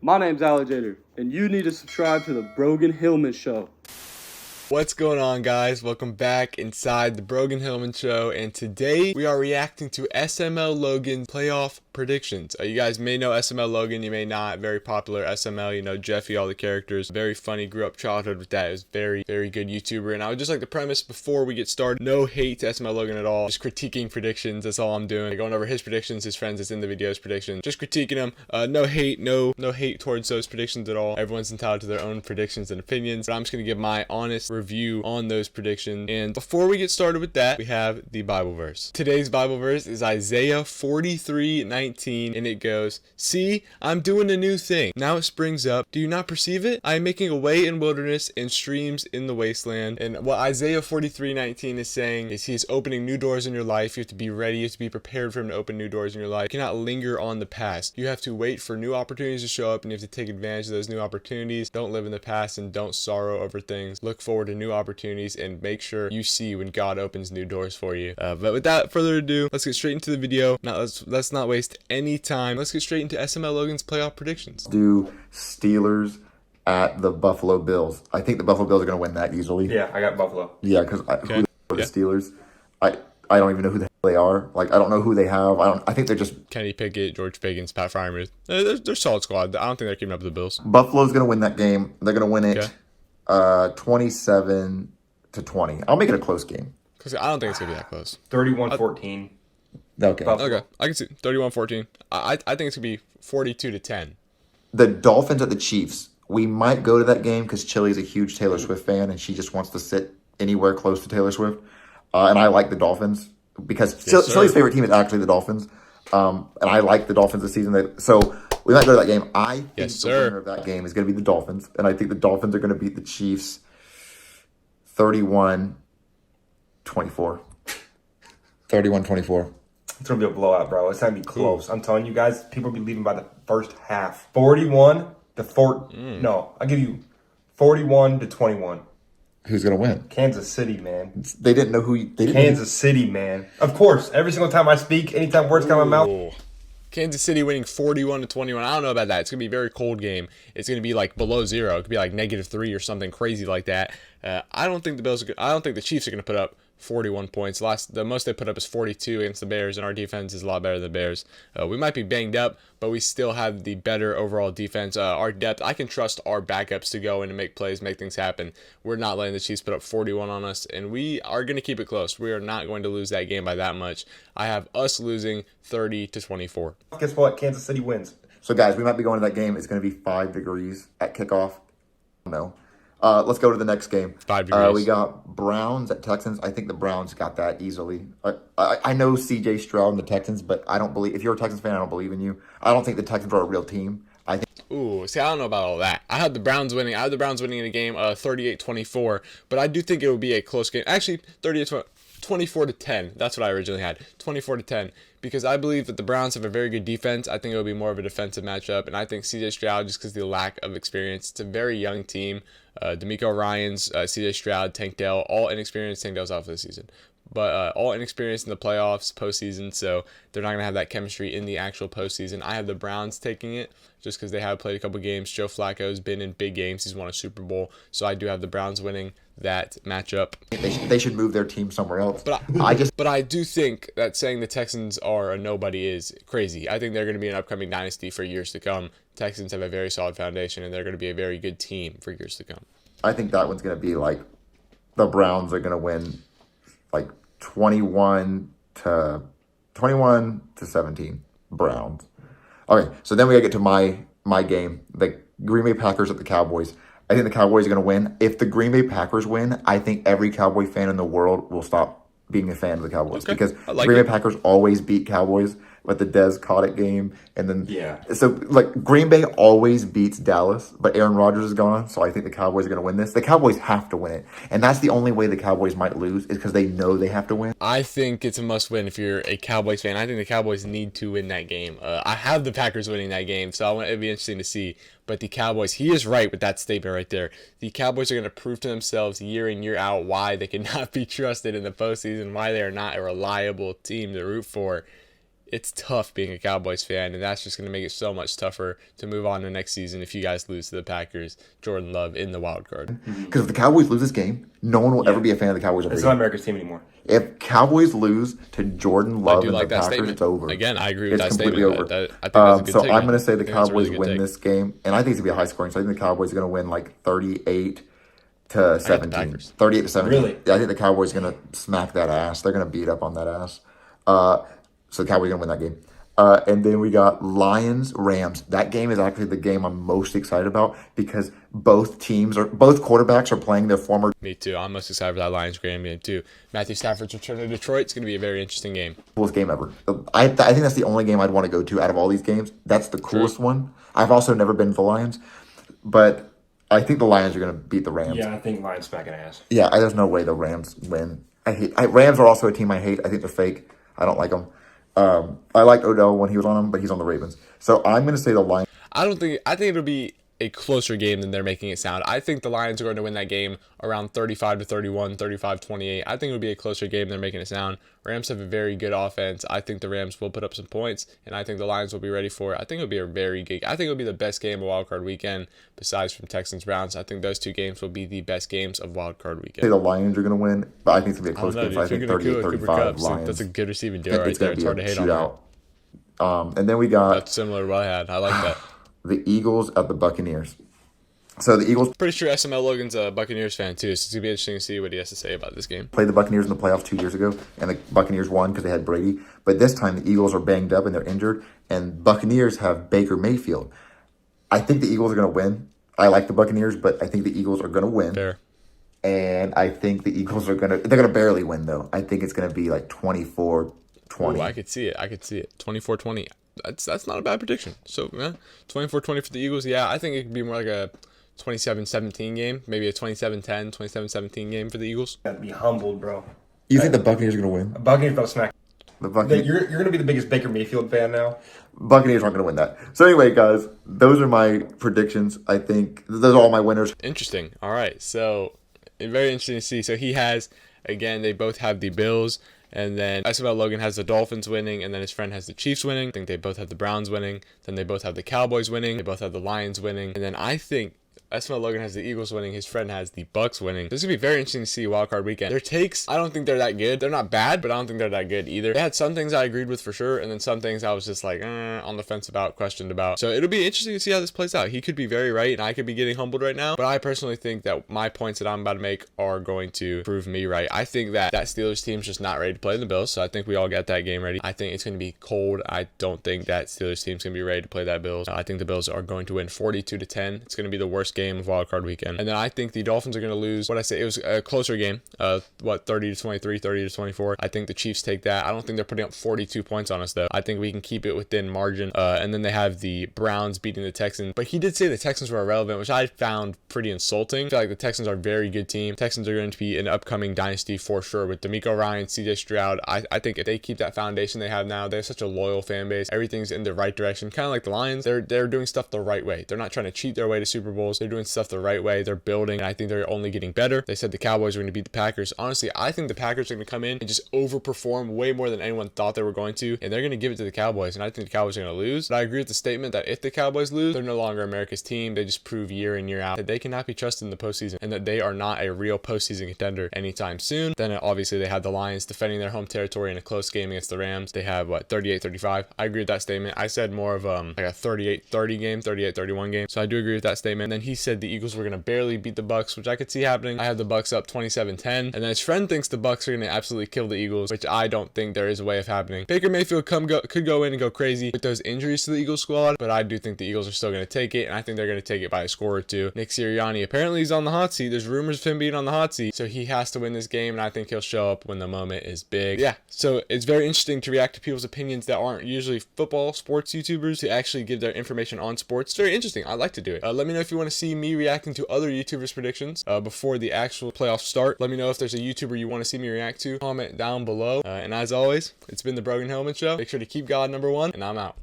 My name's Alligator, and you need to subscribe to the Brogan Hillman Show. What's going on, guys? Welcome back inside the Brogan Hillman Show, and today we are reacting to SML Logan's playoff predictions. You guys may know SML Logan, you may not. Very popular SML, you know, Jeffy, all the characters. Very funny, grew up childhood with that. It was very good YouTuber, and I would just like the premise before we get started. No hate to SML Logan at all. Just critiquing predictions, that's all I'm doing. Going over his predictions, his friends that's in the video's predictions. Just critiquing them. No hate, no hate towards those predictions at all. Everyone's entitled to their own predictions and opinions, but I'm just going to give my honest review on those predictions. And before we get started with that, we have the Bible verse. Today's Bible verse is Isaiah 43:19, and it goes, "See, I'm doing a new thing. Now it springs up. Do you not perceive it? I am making a way in wilderness and streams in the wasteland." And what Isaiah 43:19 is saying is he is opening new doors in your life. You have to be ready. You have to be prepared for him to open new doors in your life. You cannot linger on the past. You have to wait for new opportunities to show up, and you have to take advantage of those new opportunities. Don't live in the past and don't sorrow over things. Look forward to new opportunities and make sure you see when God opens new doors for you. But without further ado, let's get straight into the video. Now let's not waste any time. Let's get straight into SML Logan's playoff predictions. Do Steelers at the Buffalo Bills. I think the Buffalo Bills are going to win that easily. Yeah, I got Buffalo. Yeah, because who the Steelers? I don't even know who the hell they are. Like, I don't know who they have. I think they're just Kenny Pickett, George Pickens, Pat Freiermuth. They're solid squad. I don't think they're keeping up with the Bills. Buffalo's going to win that game. They're going to win it 27-20. I'll make it a close game. Because I don't think it's going to be that close. 31-14. Okay. Okay, I can see 31-14. I think it's going to be 42-10. The Dolphins at the Chiefs. We might go to that game because Chili's a huge Taylor Swift fan and she just wants to sit anywhere close to Taylor Swift. And I like the Dolphins because Chili's favorite team is actually the Dolphins. And I like the Dolphins this season. So we might go to that game. I think the winner of that game is going to be the Dolphins. And I think the Dolphins are going to beat the Chiefs 31-24. 31-24. It's going to be a blowout, bro. It's going to be close. I'm telling you guys, people will be leaving by the first half. 41-4. No, I'll give you 41-21. Who's going to win? Kansas City, man. They didn't know who... Kansas City, man. Of course, every single time I speak, anytime words come out of my mouth. Kansas City winning 41-21. I don't know about that. It's going to be a very cold game. It's going to be like below zero. It could be like -3 or something crazy like that. I don't think the Bills are good. I don't think the Chiefs are going to put up 41 points. The most they put up is 42 against the Bears, and our defense is a lot better than the Bears. We might be banged up, but we still have the better overall defense. Our depth, I can trust our backups to go in and make plays, make things happen. We're not letting the Chiefs put up 41 on us, and we are going to keep it close. We are not going to lose that game by that much. I have us losing 30-24. Guess what? Kansas City wins. So, guys, we might be going to that game. It's going to be 5 degrees at kickoff. No. Let's go to the next game. 5 degrees. We got Browns at Texans. I think the Browns got that easily. I know C.J. Stroud and the Texans, but I don't believe... If you're a Texans fan, I don't believe in you. I don't think the Texans are a real team. I think... Ooh, see, I don't know about all that. I had the Browns winning. I had the Browns winning in a game 38-24, but I do think it would be a close game. Actually, 24-10. That's what I originally had. 24-10. Because I believe that the Browns have a very good defense. I think it will be more of a defensive matchup. And I think C.J. Stroud, just because of the lack of experience, it's a very young team. D'Amico Ryans, C.J. Stroud, Tank Dell, all inexperienced. Tank Dell's out for the season. But all inexperienced in the playoffs, postseason, so they're not going to have that chemistry in the actual postseason. I have the Browns taking it just because they have played a couple games. Joe Flacco's been in big games. He's won a Super Bowl. So I do have the Browns winning that matchup. They should move their team somewhere else. But I do think that saying the Texans are a nobody is crazy. I think they're going to be an upcoming dynasty for years to come. Texans have a very solid foundation, and they're going to be a very good team for years to come. I think that one's going to be like the Browns are going to win like 21-17 Browns. Okay, so then we got to get to my game, the Green Bay Packers at the Cowboys. I think the Cowboys are going to win. If the Green Bay Packers win, I think every Cowboy fan in the world will stop being a fan of the Cowboys because Green Bay Packers always beat Cowboys with the Dez Cauditt game. And then, so like Green Bay always beats Dallas, but Aaron Rodgers is gone. So I think the Cowboys are going to win this. The Cowboys have to win it. And that's the only way the Cowboys might lose is because they know they have to win. I think it's a must win if you're a Cowboys fan. I think the Cowboys need to win that game. I have the Packers winning that game, so it'd be interesting to see. But the Cowboys, he is right with that statement right there. The Cowboys are going to prove to themselves year in, year out why they cannot be trusted in the postseason, why they are not a reliable team to root for. it's tough being a Cowboys fan, and that's just going to make it so much tougher to move on to next season if you guys lose to the Packers, Jordan Love in the wild card. Because if the Cowboys lose this game, no one will ever be a fan of the Cowboys. It's not America's team anymore. If Cowboys lose to Jordan Love and like the that Packers, statement. it's over. Again, I agree with It's that completely statement. over. I think that's a good So take, I'm man. going to say the I think that's a Cowboys really good win take. this game, and I think it's going to be a high scoring. So I think the Cowboys are going to win like 38 to 17. Packers. 38 to 17. Really? Yeah, I think the Cowboys are going to smack that ass. They're going to beat up on that ass. So the Cowboys are going to win that game. And then we got Lions-Rams. That game is actually the game I'm most excited about because both quarterbacks are playing their former Me too. I'm most excited for that Lions-Rams game too. Matthew Stafford's return to Detroit. It's going to be a very interesting game. coolest game ever. I think that's the only game I'd want to go to out of all these games. That's the coolest one. I've also never been to the Lions, but I think the Lions are going to beat the Rams. Yeah, I think Lions smacking ass. Yeah, there's no way the Rams win. Rams are also a team I hate. I think they're fake. I don't like them. I liked Odell when he was on them, but he's on the Ravens. So I'm going to say the Lions. I think it'll be a closer game than they're making it sound. I think the Lions are going to win that game around 35-31, 35-28. I think it'll be a closer game than they're making it sound. Rams have a very good offense. I think the Rams will put up some points, and I think the Lions will be ready for it. I think it'll be a very good. I think it'll be the best game of Wild Card Weekend besides from Texans Browns. I think those two games will be the best games of Wild Card Say Weekend. the Lions are going to win, but I think it's going to be a close game. So I think 38-35 Lions. That's a good receiving I duo think right it's there. going It's to hard be to a hate on that. shootout. And then we got That's similar to what I had. I like that. the Eagles at the Buccaneers. So the Eagles Pretty sure SML Logan's a Buccaneers fan too, so it's gonna be interesting to see what he has to say about this game. played the Buccaneers in the playoffs 2 years ago, and the Buccaneers won because they had Brady. But this time the Eagles are banged up and they're injured, and Buccaneers have Baker Mayfield. I think the Eagles are going to win. I like the Buccaneers, but I think the Eagles are going to win. Fair. And I think the Eagles they're going to barely win, though. I think it's going to be like 24-20. Ooh, I could see it. 24-20. That's not a bad prediction. So, yeah, 24-20 for the Eagles. Yeah, I think it could be more like a 27-17 game, maybe a 27-10, 27-17 game for the Eagles. Gotta be humbled, bro. You think the Buccaneers are going to win? Buccaneers about to smack. The Buccaneers, You're going to be the biggest Baker Mayfield fan now. Buccaneers aren't going to win that. So anyway, guys, those are my predictions. I think those are all my winners. Interesting. All right. So, very interesting to see. So, he has, again, they both have the Bills. And then SML Logan has the Dolphins winning, and then his friend has the Chiefs winning. I think they both have the Browns winning. Then they both have the Cowboys winning. They both have the Lions winning. And then I think SML Logan has the Eagles winning. His friend has the Bucks winning. This is going to be very interesting to see Wild Card Weekend. Their takes, I don't think they're that good. They're not bad, but I don't think they're that good either. They had some things I agreed with for sure, and then some things I was just like, on the fence about, questioned about. So it'll be interesting to see how this plays out. He could be very right, and I could be getting humbled right now. But I personally think that my points that I'm about to make are going to prove me right. I think that Steelers team's just not ready to play the Bills, so I think we all got that game ready. I think it's going to be cold. I don't think that Steelers team's going to be ready to play that Bills. I think the Bills are going to win 42-10. It's going to be the worst game of Wild Card Weekend. And then I think the Dolphins are going to lose. What I say, it was a closer game. 30-23, 30-24. I think the Chiefs take that. I don't think they're putting up 42 points on us, though. I think we can keep it within margin. And then they have the Browns beating the Texans. But he did say the Texans were irrelevant, which I found pretty insulting. I feel like the Texans are a very good team. Texans are going to be an upcoming dynasty for sure with DeMeco Ryan, CJ Stroud. I think if they keep that foundation they have now, they have such a loyal fan base. Everything's in the right direction. Kind of like the Lions. They're doing stuff the right way. They're not trying to cheat their way to Super Bowls. They're doing stuff the right way. They're building, and I think they're only getting better. They said the Cowboys are going to beat the Packers. Honestly, I think the Packers are going to come in and just overperform way more than anyone thought they were going to, and they're going to give it to the Cowboys, and I think the Cowboys are going to lose. But I agree with the statement that if the Cowboys lose, they're no longer America's team. They just prove year in, year out that they cannot be trusted in the postseason, and that they are not a real postseason contender anytime soon. Then obviously they have the Lions defending their home territory in a close game against the Rams. They have, 38-35. I agree with that statement. I said more of like a 38-30 game, 38-31 game. So I do agree with that statement. Then he said the Eagles were going to barely beat the Bucks, which I could see happening. I have the Bucks up 27-10. And then his friend thinks the Bucks are going to absolutely kill the Eagles, which I don't think there is a way of happening. Baker Mayfield could go in and go crazy with those injuries to the Eagles squad, but I do think the Eagles are still going to take it, and I think they're going to take it by a score or two. Nick Sirianni, apparently he's on the hot seat. There's rumors of him being on the hot seat, so he has to win this game, and I think he'll show up when the moment is big. Yeah, so it's very interesting to react to people's opinions that aren't usually football, sports YouTubers who actually give their information on sports. It's very interesting. I like to do it. Let me know if you want to see me reacting to other YouTubers' predictions before the actual playoffs start. Let me know if there's a YouTuber you want to see me react to. Comment down below. And as always, it's been the Brogan Hillman Show. Make sure to keep God number one, and I'm out.